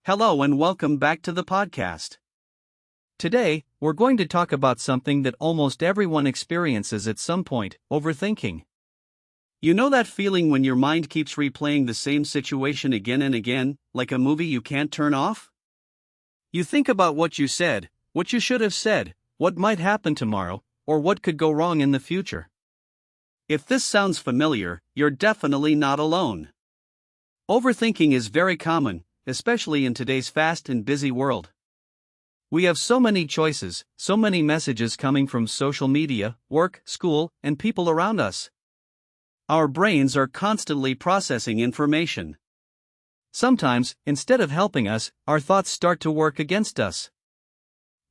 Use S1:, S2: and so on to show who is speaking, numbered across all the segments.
S1: Hello and welcome back to the podcast. Today, we're going to talk about something that almost everyone experiences at some point: overthinking. You know that feeling when your mind keeps replaying the same situation again and again, like a movie you can't turn off? You think about what you said, what you should have said, what might happen tomorrow, or what could go wrong in the future. If this sounds familiar, you're definitely not alone. Overthinking is very common, especially in today's fast and busy world. We have so many choices, so many messages coming from social media, work, school, and people around us. Our brains are constantly processing information. Sometimes, instead of helping us, our thoughts start to work against us.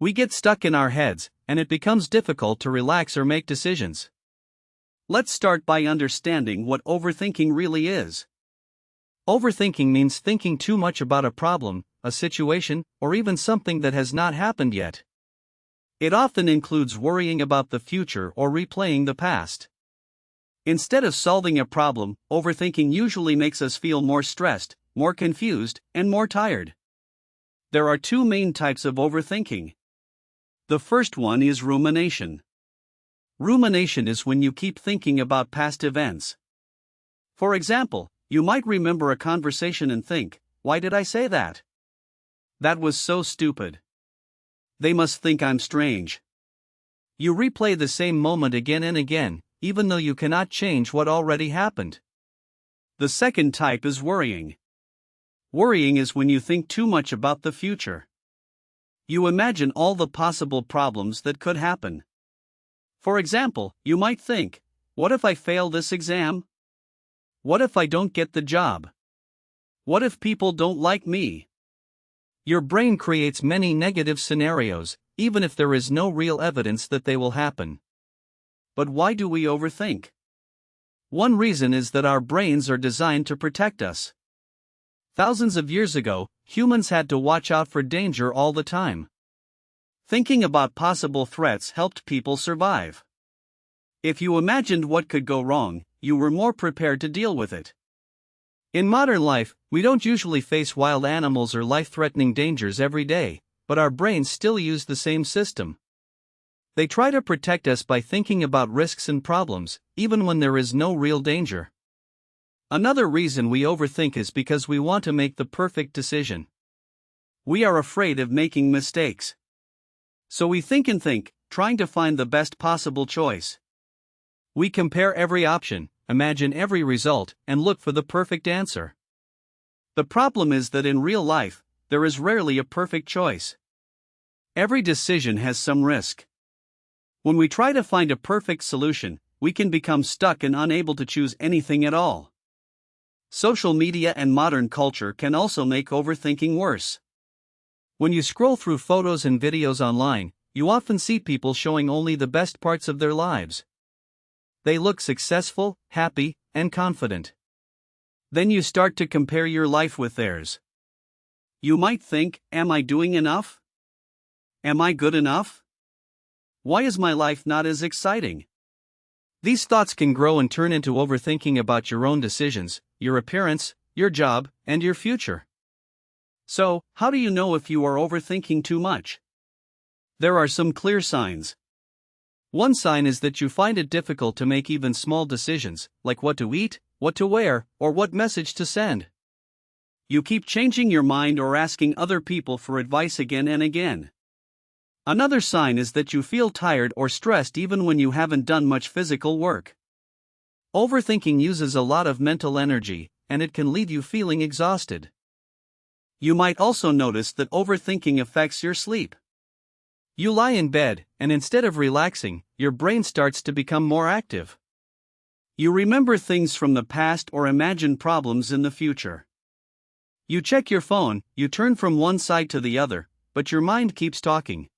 S1: We get stuck in our heads, and it becomes difficult to relax or make decisions. Let's start by understanding what overthinking really is. Overthinking means thinking too much about a problem, a situation, or even something that has not happened yet. It often includes worrying about the future or replaying the past. Instead of solving a problem, overthinking usually makes us feel more stressed, more confused, and more tired. There are two main types of overthinking. The first one is rumination. Rumination is when you keep thinking about past events. For example, you might remember a conversation and think, "Why did I say that? That was so stupid. They must think I'm strange." You replay the same moment again and again, even though you cannot change what already happened. The second type is worrying. Worrying is when you think too much about the future. You imagine all the possible problems that could happen. For example, you might think, "What if I fail this exam? What if I don't get the job? What if people don't like me?" Your brain creates many negative scenarios, even if there is no real evidence that they will happen. But why do we overthink? One reason is that our brains are designed to protect us. Thousands of years ago, humans had to watch out for danger all the time. Thinking about possible threats helped people survive. If you imagined what could go wrong, you were more prepared to deal with it. In modern life, we don't usually face wild animals or life-threatening dangers every day, but our brains still use the same system. They try to protect us by thinking about risks and problems, even when there is no real danger. Another reason we overthink is because we want to make the perfect decision. We are afraid of making mistakes. So we think and think, trying to find the best possible choice. We compare every option, imagine every result, and look for the perfect answer. The problem is that in real life, there is rarely a perfect choice. Every decision has some risk. When we try to find a perfect solution, we can become stuck and unable to choose anything at all. Social media and modern culture can also make overthinking worse. When you scroll through photos and videos online, you often see people showing only the best parts of their lives. They look successful, happy, and confident. Then you start to compare your life with theirs. You might think, "Am I doing enough? Am I good enough? Why is my life not as exciting?" These thoughts can grow and turn into overthinking about your own decisions, your appearance, your job, and your future. So, how do you know if you are overthinking too much? There are some clear signs. One sign is that you find it difficult to make even small decisions, like what to eat, what to wear, or what message to send. You keep changing your mind or asking other people for advice again and again. Another sign is that you feel tired or stressed even when you haven't done much physical work. Overthinking uses a lot of mental energy, and it can leave you feeling exhausted. You might also notice that overthinking affects your sleep. You lie in bed, and instead of relaxing, your brain starts to become more active. You remember things from the past or imagine problems in the future. You check your phone, you turn from one side to the other, but your mind keeps talking.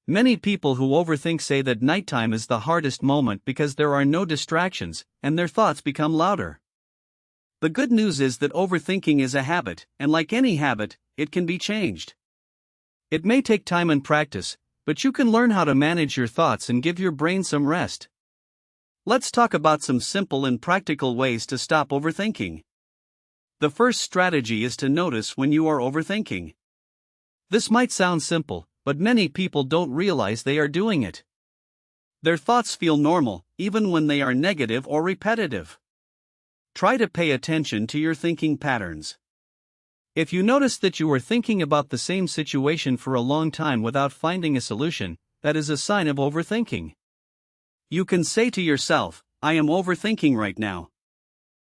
S1: Many people who overthink say that nighttime is the hardest moment because there are no distractions, and their thoughts become louder. The good news is that overthinking is a habit, and like any habit, it can be changed. It may take time and practice, but you can learn how to manage your thoughts and give your brain some rest. Let's talk about some simple and practical ways to stop overthinking. The first strategy is to notice when you are overthinking. This might sound simple, but many people don't realize they are doing it. Their thoughts feel normal, even when they are negative or repetitive. Try to pay attention to your thinking patterns. If you notice that you are thinking about the same situation for a long time without finding a solution, that is a sign of overthinking. You can say to yourself, "I am overthinking right now."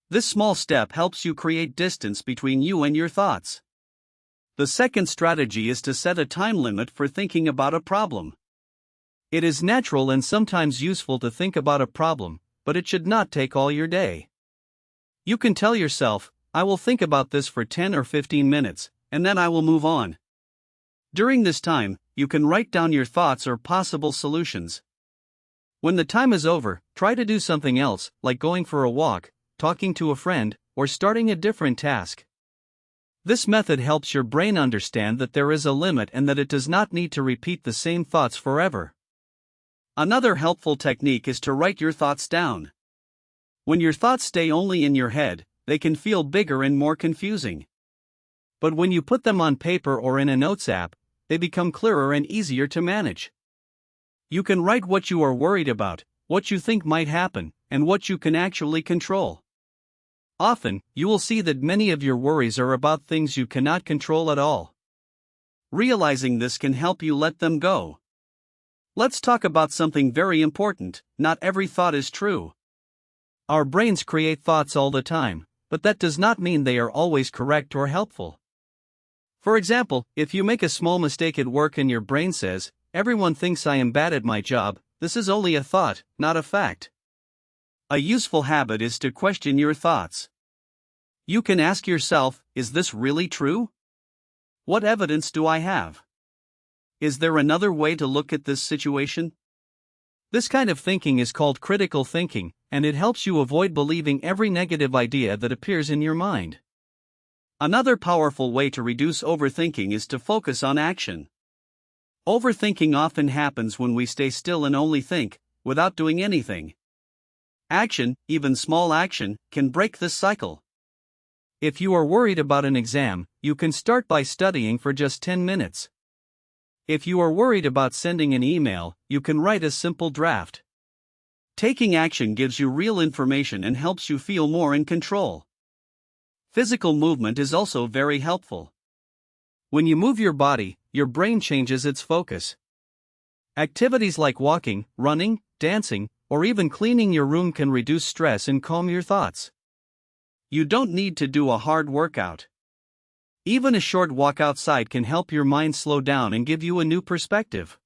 S1: This small step helps you create distance between you and your thoughts. The second strategy is to set a time limit for thinking about a problem. It is natural and sometimes useful to think about a problem, but it should not take all your day. You can tell yourself, "I will think about this for 10 or 15 minutes, and then I will move on." During this time, you can write down your thoughts or possible solutions. When the time is over, try to do something else, like going for a walk, talking to a friend, or starting a different task. This method helps your brain understand that there is a limit and that it does not need to repeat the same thoughts forever. Another helpful technique is to write your thoughts down. When your thoughts stay only in your head, they can feel bigger and more confusing. But when you put them on paper or in a notes app, they become clearer and easier to manage. You can write what you are worried about, what you think might happen, and what you can actually control. Often, you will see that many of your worries are about things you cannot control at all. Realizing this can help you let them go. Let's talk about something very important: not every thought is true. Our brains create thoughts all the time, but that does not mean they are always correct or helpful. For example, if you make a small mistake at work and your brain says, "Everyone thinks I am bad at my job," this is only a thought, not a fact. A useful habit is to question your thoughts. You can ask yourself, "Is this really true? What evidence do I have? Is there another way to look at this situation?" This kind of thinking is called critical thinking, and it helps you avoid believing every negative idea that appears in your mind. Another powerful way to reduce overthinking is to focus on action. Overthinking often happens when we stay still and only think, without doing anything. Action, even small action, can break this cycle. If you are worried about an exam, you can start by studying for just 10 minutes. If you are worried about sending an email, you can write a simple draft. Taking action gives you real information and helps you feel more in control. Physical movement is also very helpful. When you move your body, your brain changes its focus. Activities like walking, running, dancing, or even cleaning your room can reduce stress and calm your thoughts. You don't need to do a hard workout. Even a short walk outside can help your mind slow down and give you a new perspective.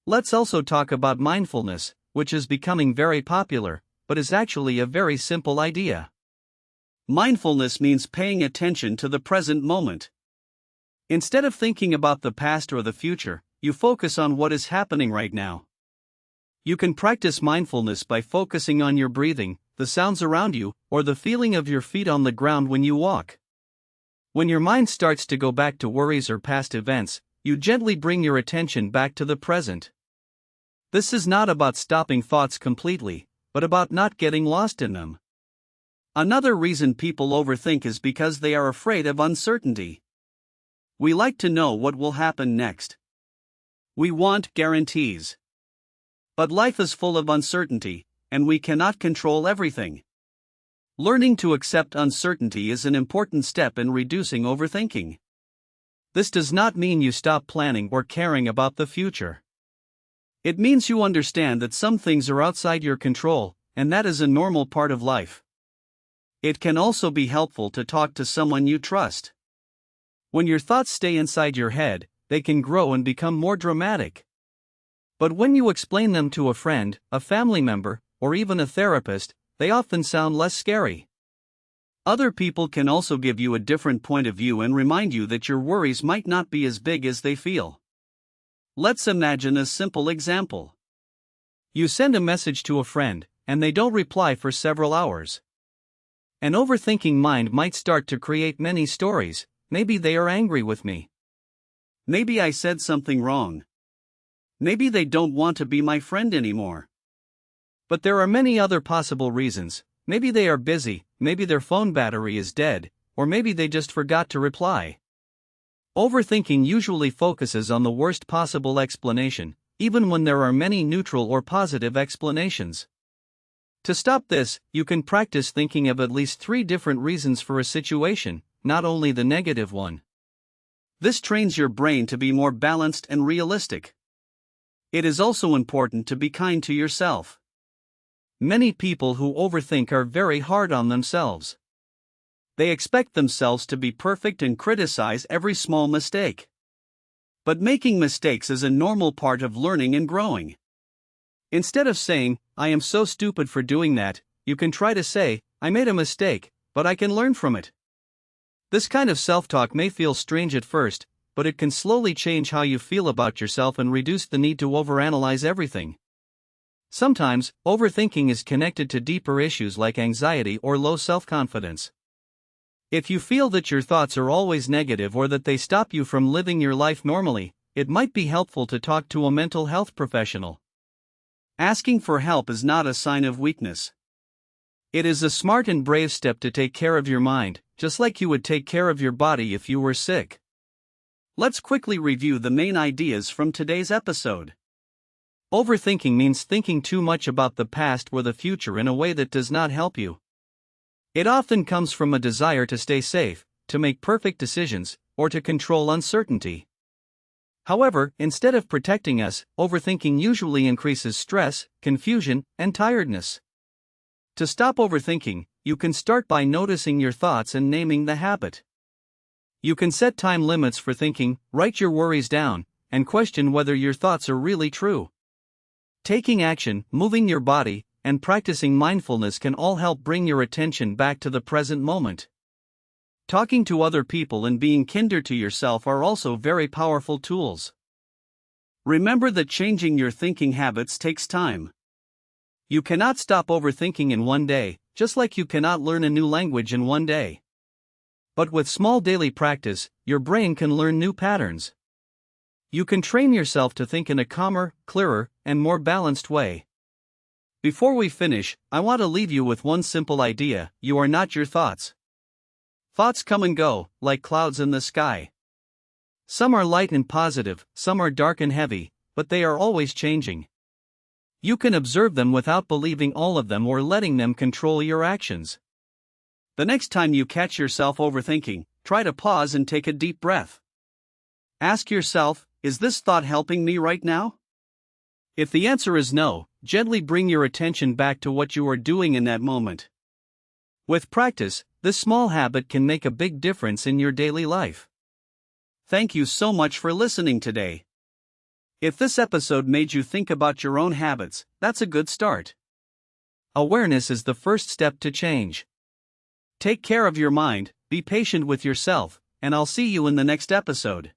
S1: Let's also talk about mindfulness, which is becoming very popular, but is actually a very simple idea. Mindfulness means paying attention to the present moment. Instead of thinking about the past or the future, you focus on what is happening right now. You can practice mindfulness by focusing on your breathing, the sounds around you, or the feeling of your feet on the ground when you walk. When your mind starts to go back to worries or past events, you gently bring your attention back to the present. This is not about stopping thoughts completely, but about not getting lost in them. Another reason people overthink is because they are afraid of uncertainty. We like to know what will happen next. We want guarantees. But life is full of uncertainty, and we cannot control everything. Learning to accept uncertainty is an important step in reducing overthinking. This does not mean you stop planning or caring about the future. It means you understand that some things are outside your control, and that is a normal part of life. It can also be helpful to talk to someone you trust. When your thoughts stay inside your head, they can grow and become more dramatic. But when you explain them to a friend, a family member, or even a therapist, they often sound less scary. Other people can also give you a different point of view and remind you that your worries might not be as big as they feel. Let's imagine a simple example. You send a message to a friend, and they don't reply for several hours. An overthinking mind might start to create many stories. Maybe they are angry with me. Maybe I said something wrong. Maybe they don't want to be my friend anymore. But there are many other possible reasons. Maybe they are busy, maybe their phone battery is dead, or maybe they just forgot to reply. Overthinking usually focuses on the worst possible explanation, even when there are many neutral or positive explanations. To stop this, you can practice thinking of at least 3 different reasons for a situation, not only the negative one. This trains your brain to be more balanced and realistic. It is also important to be kind to yourself. Many people who overthink are very hard on themselves. They expect themselves to be perfect and criticize every small mistake. But making mistakes is a normal part of learning and growing. Instead of saying, "I am so stupid for doing that," you can try to say, "I made a mistake, but I can learn from it." This kind of self-talk may feel strange at first, but it can slowly change how you feel about yourself and reduce the need to overanalyze everything. Sometimes, overthinking is connected to deeper issues like anxiety or low self-confidence. If you feel that your thoughts are always negative or that they stop you from living your life normally, it might be helpful to talk to a mental health professional. Asking for help is not a sign of weakness. It is a smart and brave step to take care of your mind, just like you would take care of your body if you were sick. Let's quickly review the main ideas from today's episode. Overthinking means thinking too much about the past or the future in a way that does not help you. It often comes from a desire to stay safe, to make perfect decisions, or to control uncertainty. However, instead of protecting us, overthinking usually increases stress, confusion, and tiredness. To stop overthinking, you can start by noticing your thoughts and naming the habit. You can set time limits for thinking, write your worries down, and question whether your thoughts are really true. Taking action, moving your body, and practicing mindfulness can all help bring your attention back to the present moment. Talking to other people and being kinder to yourself are also very powerful tools. Remember that changing your thinking habits takes time. You cannot stop overthinking in one day, just like you cannot learn a new language in one day. But with small daily practice, your brain can learn new patterns. You can train yourself to think in a calmer, clearer, and more balanced way. Before we finish, I want to leave you with one simple idea: you are not your thoughts. Thoughts come and go, like clouds in the sky. Some are light and positive, some are dark and heavy, but they are always changing. You can observe them without believing all of them or letting them control your actions. The next time you catch yourself overthinking, try to pause and take a deep breath. Ask yourself, is this thought helping me right now? If the answer is no, gently bring your attention back to what you are doing in that moment. With practice, this small habit can make a big difference in your daily life. Thank you so much for listening today. If this episode made you think about your own habits, that's a good start. Awareness is the first step to change. Take care of your mind, be patient with yourself, and I'll see you in the next episode.